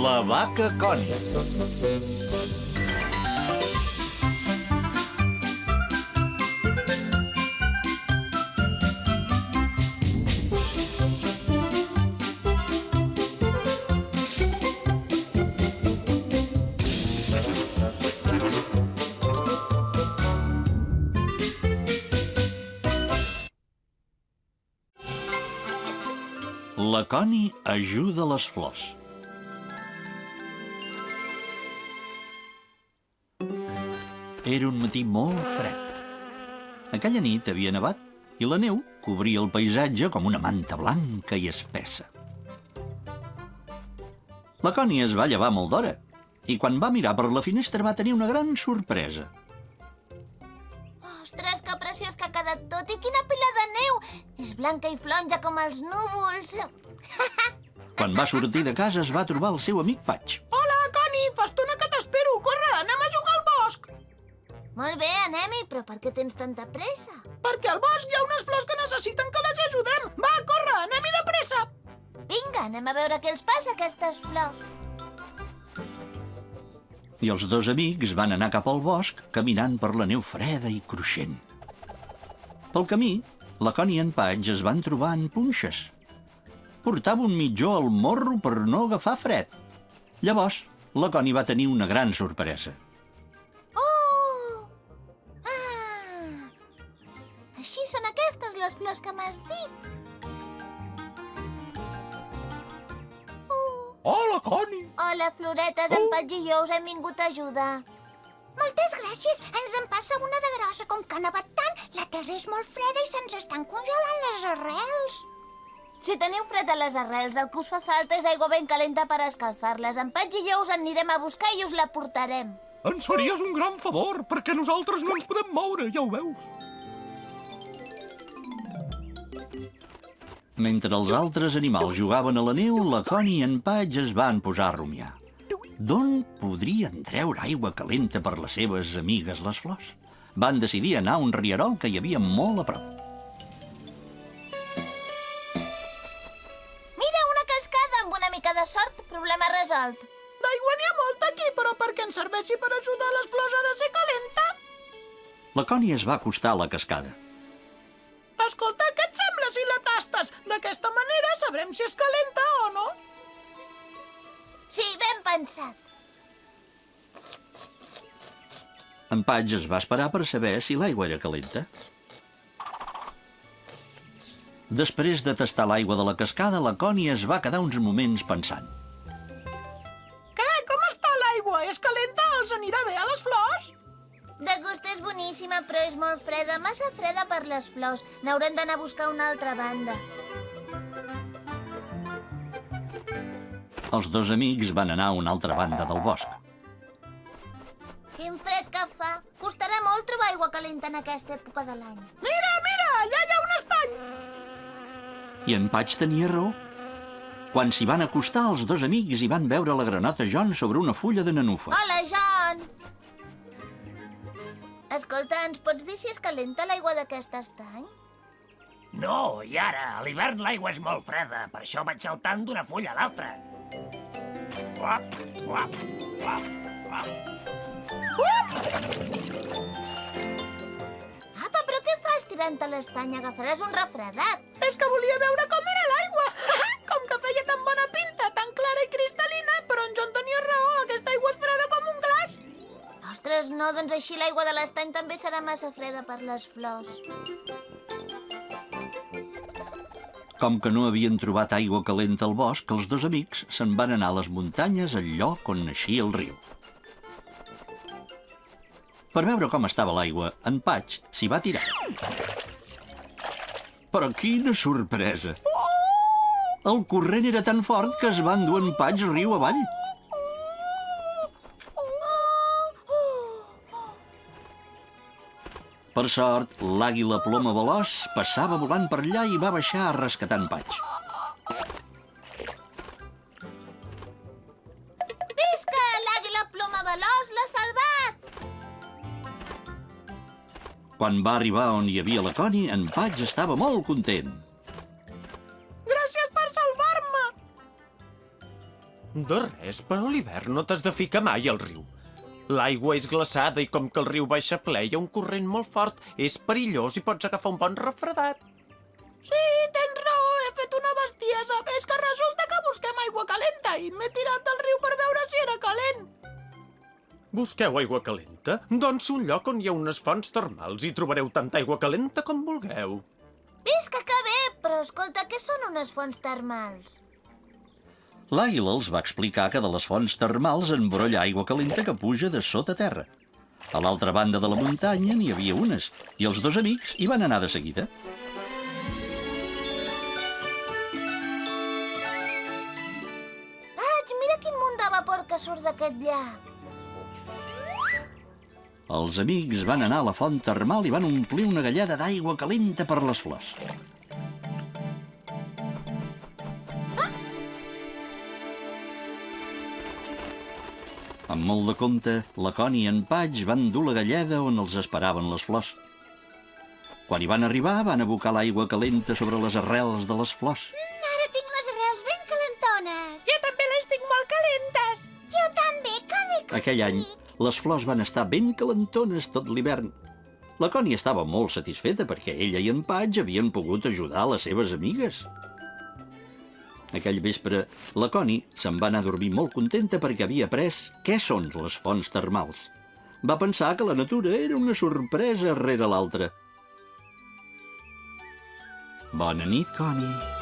La vaca Connie. La Connie ajuda les flors. Era un matí molt fred. Aquella nit havia nevat i la neu cobria el paisatge com una manta blanca i espessa. La Connie es va llevar molt d'hora i quan va mirar per la finestra va tenir una gran sorpresa. Ostres, que preciós que ha quedat tot! I quina pila de neu! És blanca i flonja com els núvols. Quan va sortir de casa es va trobar el seu amic Patch. Hola, Connie! Fa estona que t'espero! Corre, anem a jugar al bosc! Molt bé, anem-hi, però per què tens tanta pressa? Perquè al bosc hi ha unes flors que necessiten que les ajudem. Va, corre, anem-hi de pressa! Vinga, anem a veure què els passa a aquestes flors. I els dos amics van anar cap al bosc caminant per la neu freda i cruixent. Pel camí, la Connie i en Patch es van trobar en punxes. Portava un mitjó al morro per no agafar fred. Llavors, la Connie va tenir una gran sorpresa. Oh! Ah! Així són aquestes les flors que m'has dit. Hola, Connie! Hola, floretes, en Patch i jo us hem vingut a ajudar. Moltes gràcies. Ens en passa una de grossa. Com que ha nevat tant, la terra és molt freda i se'ns estan congelant les arrels. Si teniu fred a les arrels, el que us fa falta és aigua ben calenta per escalfar-les. En Patch i jo us anirem a buscar i us la portarem. Ens faries un gran favor, perquè nosaltres no ens podem moure, ja ho veus. Mentre els altres animals jugaven a la neu, la Connie i en Patch es van posar a rumiar. D'on podrien treure aigua calenta per les seves amigues les flors? Van decidir anar a un rierol que hi havia molt a prop. Mira, una cascada! Amb una mica de sort, problema resolt. D'aigua n'hi ha molta aquí, però perquè ens serveixi per ajudar les flors ha de ser calenta. La Connie es va acostar a la cascada. Escolta, què et sembla si la tastes? D'aquesta manera sabrem si és calenta o no. Sí, ben pensat. En Patch es va esperar per saber si l'aigua era calenta. Després de tastar l'aigua de la cascada, la Connie es va quedar uns moments pensant. Què? Com està l'aigua? És calenta? Els anirà bé a les flors? De gust és boníssima, però és molt freda, massa freda per les flors. N'haurem d'anar a buscar una altra banda. Els dos amics van anar a una altra banda del bosc. Quin fred que fa. Costarà molt trobar aigua calenta en aquesta època de l'any. Mira, mira, allà hi ha un estany. I en Patch tenia raó. Quan s'hi van acostar, els dos amics hi van veure la granota John sobre una fulla de nanufa. Hola, John! Escolta, ens pots dir si és calenta l'aigua d'aquest estany? No, i ara, a l'hivern l'aigua és molt freda, per això vaig saltant d'una fulla a l'altra. Uap, uap, uap, uap. Apa, però què fas tirant a l'estany? Agafaràs un refredat. És que volia veure com era l'aigua. Com que feia tan bona pinta, tan clara i cristal·lina, però en John tenia raó, aquesta aigua és freda com un glaç. Ostres, no, doncs així l'aigua de l'estany també serà massa freda per les flors. Com que no havien trobat aigua calenta al bosc, els dos amics se'n van anar a les muntanyes, al lloc on naixia el riu. Per veure com estava l'aigua, en Patch s'hi va tirar. Però quina sorpresa! El corrent era tan fort que es va endur en Patch riu avall. Per sort, l'àguila ploma veloç passava volant per allà i va baixar a rescatar en Patch. Visca! L'àguila ploma veloç l'ha salvat! Quan va arribar on hi havia la Connie, en Patch estava molt content. Gràcies per salvar-me! De res, però a l'hivern no t'has de ficar mai al riu. L'aigua és glaçada i com que el riu baixa ple hi ha un corrent molt fort, és perillós i pots agafar un bon refredat. Sí, tens raó, he fet una bestiesa. És que resulta que busquem aigua calenta i m'he tirat del riu per veure si era calent. Busqueu aigua calenta? Doncs un lloc on hi ha unes fonts termals i trobareu tanta aigua calenta com vulgueu. Visca, que bé! Però escolta, què són unes fonts termals? L'àguila els va explicar que de les fonts termals en brolla aigua calenta que puja de sota terra. A l'altra banda de la muntanya n'hi havia unes, i els dos amics hi van anar de seguida. Vaig, mira quin munt de vapor que surt d'aquest llac. Els amics van anar a la font termal i van omplir una galleda d'aigua calenta per les flors. Amb molt de compte, la Connie i en Patch van dur la galleda on els esperaven les flors. Quan hi van arribar, van abocar l'aigua calenta sobre les arrels de les flors. Ara tinc les arrels ben calentones. Jo també les tinc molt calentes. Jo també, que bé que Aquell any, les flors van estar ben calentones tot l'hivern. La Connie estava molt satisfeta perquè ella i en Patch havien pogut ajudar les seves amigues. Aquell vespre, la Connie se'n va anar a dormir molt contenta perquè havia après què són les fonts termals. Va pensar que la natura era una sorpresa rere l'altra. Bona nit, Connie.